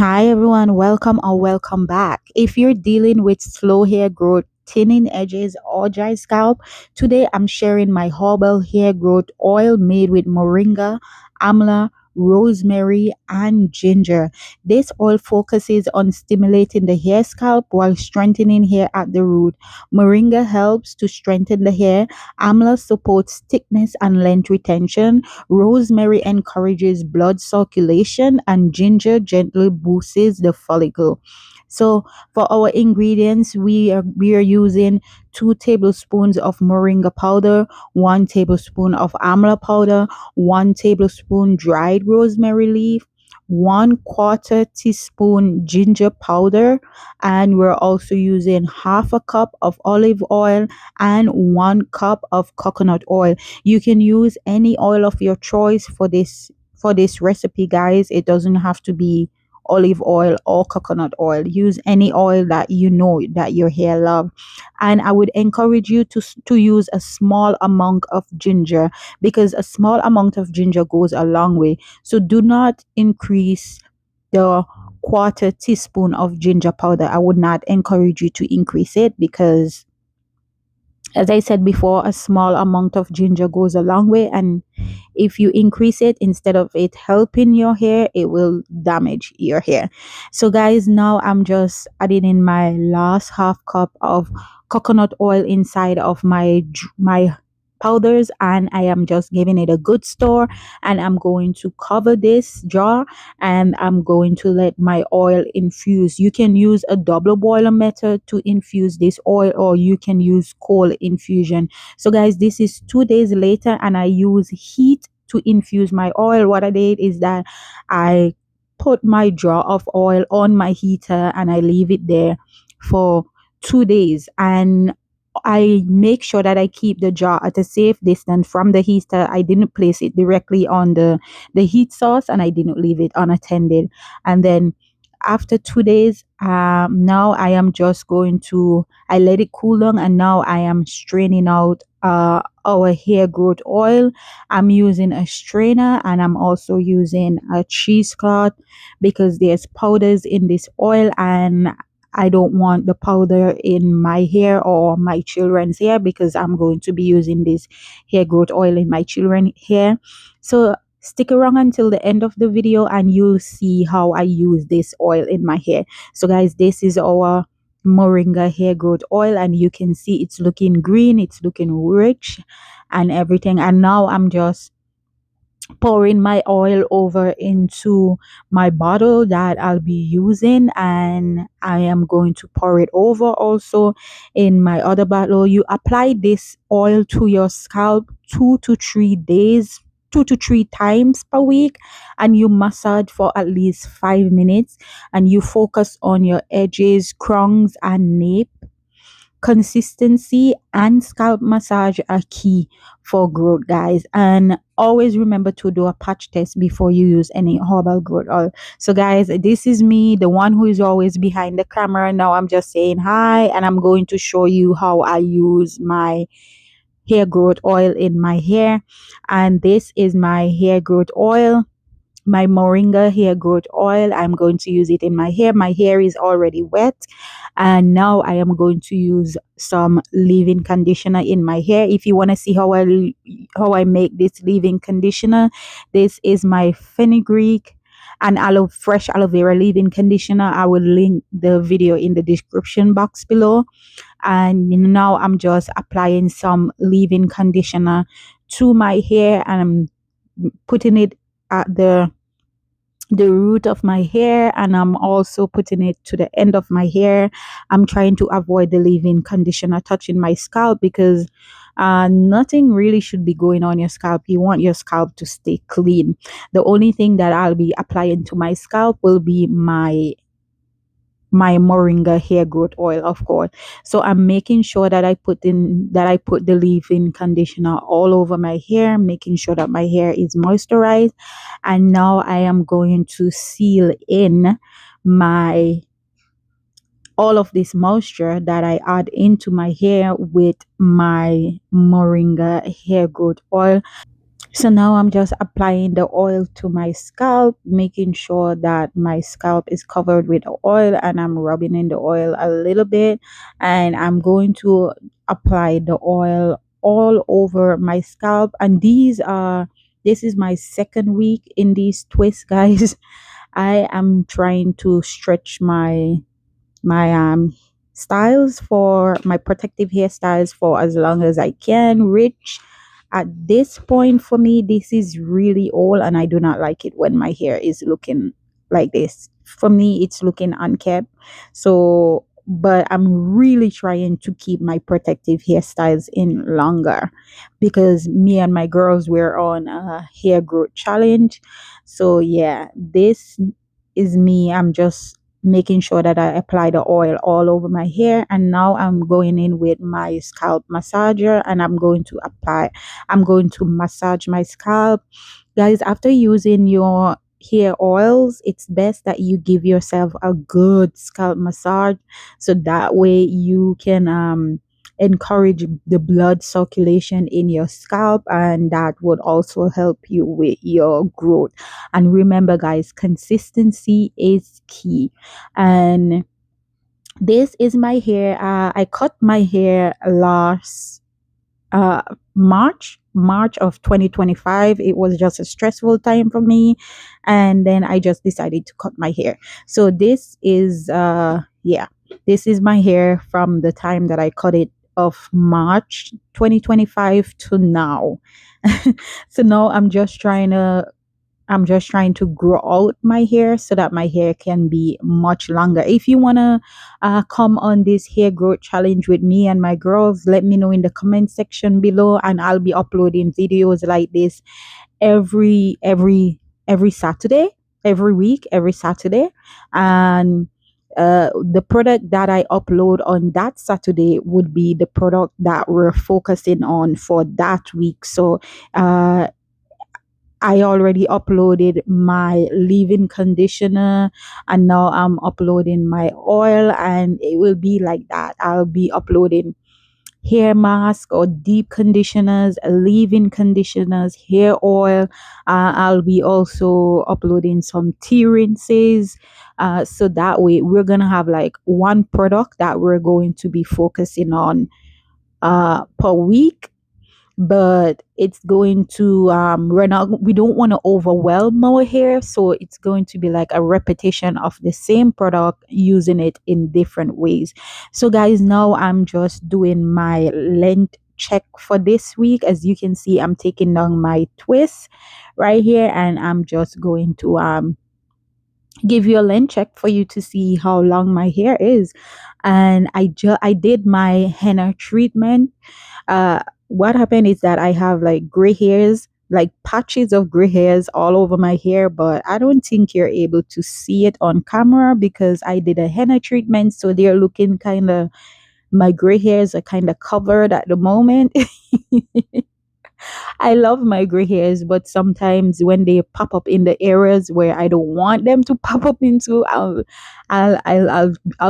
Hi everyone, welcome or welcome back. If you're dealing with slow hair growth, thinning edges, or dry scalp, today I'm sharing my herbal hair growth oil made with moringa, amla, rosemary, and ginger. This oil focuses on stimulating the hair scalp while strengthening hair at the root. Moringa helps to strengthen the hair, amla supports thickness and length retention, rosemary encourages blood circulation, and ginger gently boosts the follicle. So for our ingredients, we are using 2 tablespoons of moringa powder, 1 tablespoon of amla powder, 1 tablespoon dried rosemary leaf, 1/4 teaspoon ginger powder, and we're also using half a cup of olive oil and 1 cup of coconut oil. You can use any oil of your choice for this recipe, guys. It doesn't have to be olive oil or coconut oil. Use any oil that you know that your hair love. And I would encourage you to use a small amount of ginger, because a small amount of ginger goes a long way. So do not increase the 1/4 teaspoon of ginger powder. I would not encourage you to increase it, because as I said before, a small amount of ginger goes a long way, and if you increase it, instead of it helping your hair, it will damage your hair. So guys, now I'm just adding in my last half cup of coconut oil inside of my powders, and I am just giving it a good stir, and I'm going to cover this jar, and I'm going to let my oil infuse. You can use a double boiler method to infuse this oil, or you can use cold infusion. So guys, this is 2 days later, and I use heat to infuse my oil. What I did is that I put my jar of oil on my heater and I leave it there for 2 days, and I make sure that I keep the jar at a safe distance from the heater. I didn't place it directly on the heat source, and I didn't leave it unattended. And then after 2 days, now I am just going to, I let it cool down, and now I am straining out our hair growth oil. I'm using a strainer, and I'm also using a cheesecloth, because there's powders in this oil, and I don't want the powder in my hair or my children's hair, because I'm going to be using this hair growth oil in my children's hair. So stick around until the end of the video, and you'll see how I use this oil in my hair. So guys, this is our moringa hair growth oil, and you can see it's looking green, it's looking rich and everything. And now I'm just pouring my oil over into my bottle that I'll be using, and I am going to pour it over also in my other bottle. You apply this oil to your scalp 2 to 3 days, 2 to 3 times per week, and you massage for at least 5 minutes, and you focus on your edges, crowns, and nape. Consistency and scalp massage are key for growth, guys. And always remember to do a patch test before you use any herbal growth oil. So guys, this is me, the one who is always behind the camera. Now I'm just saying hi, and I'm going to show you how I use my hair growth oil in my hair. And this is my hair growth oil, my moringa hair growth oil. I'm going to use it in my hair. My hair is already wet, and now I am going to use some leave-in conditioner in my hair. If you want to see how I make this leave-in conditioner, this is my fenugreek and fresh aloe vera leave-in conditioner. I will link the video in the description box below. And now I'm just applying some leave-in conditioner to my hair, and I'm putting it at the root of my hair, and I'm also putting it to the end of my hair. I'm trying to avoid the leave-in conditioner touching my scalp, because nothing really should be going on your scalp. You want your scalp to stay clean. The only thing that I'll be applying to my scalp will be my moringa hair growth oil, of course. So I'm making sure that I put the leave-in conditioner all over my hair, making sure that my hair is moisturized. And now I am going to seal in my all of this moisture that I add into my hair with my moringa hair growth oil. So now I'm just applying the oil to my scalp, making sure that my scalp is covered with oil, and I'm rubbing in the oil a little bit, and I'm going to apply the oil all over my scalp. And this is my second week in these twists, guys. I am trying to stretch my styles for my protective hairstyles for as long as I can reach. At this point for me, this is really old, and I do not like it when my hair is looking like this. For me, it's looking unkept. So, but I'm really trying to keep my protective hairstyles in longer because me and my girls were on a hair growth challenge. So yeah, this is me. I'm just making sure that I apply the oil all over my hair. And now I'm going in with my scalp massager, and I'm going to massage my scalp. Guys, after using your hair oils, it's best that you give yourself a good scalp massage so that way you can encourage the blood circulation in your scalp, and that would also help you with your growth. And remember, guys, consistency is key. And this is my hair. I cut my hair last uh March of 2025. It was just a stressful time for me, and then I just decided to cut my hair. So this is yeah, this is my hair from the time that I cut it of March 2025 to now. So now I'm just trying to grow out my hair so that my hair can be much longer. If you want to come on this hair growth challenge with me and my girls, let me know in the comment section below, and I'll be uploading videos like this every Saturday, every week, every Saturday. And the product that I upload on that Saturday would be the product that we're focusing on for that week. So uh I already uploaded my leave-in conditioner, and now I'm uploading my oil, and it will be like that. I'll be uploading hair mask or deep conditioners, leave-in conditioners, hair oil. I'll be also uploading some tea rinses. So that way we're gonna have like one product that we're going to be focusing on per week, but it's going to we don't want to overwhelm our hair, so it's going to be like a repetition of the same product, using it in different ways. So guys, now I'm just doing my length check for this week. As you can see, I'm taking down my twist right here, and I'm just going to give you a length check for you to see how long my hair is. And I did my henna treatment. What happened is that I have like gray hairs, like patches of gray hairs all over my hair, but I don't think you're able to see it on camera because I did a henna treatment, so they're looking kind of, my gray hairs are kind of covered at the moment. I love my gray hairs, but sometimes when they pop up in the areas where I don't want them to pop up into, I'll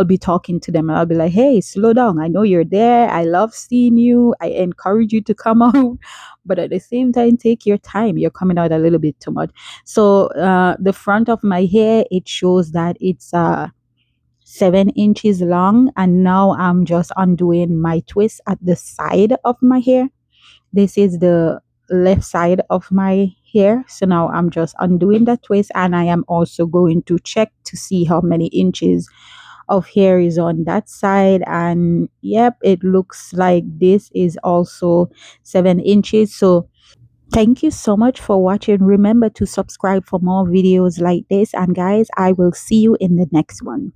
be talking to them, and I'll be like, "Hey, slow down. I know you're there. I love seeing you. I encourage you to come out, but at the same time, take your time. You're coming out a little bit too much." So, the front of my hair, it shows that it's 7 inches long, and now I'm just undoing my twist at the side of my hair. This is the left side of my hair. So now I'm just undoing that twist, and I am also going to check to see how many inches of hair is on that side. And yep, it looks like this is also 7 inches. So thank you so much for watching. Remember to subscribe for more videos like this, and guys, I will see you in the next one.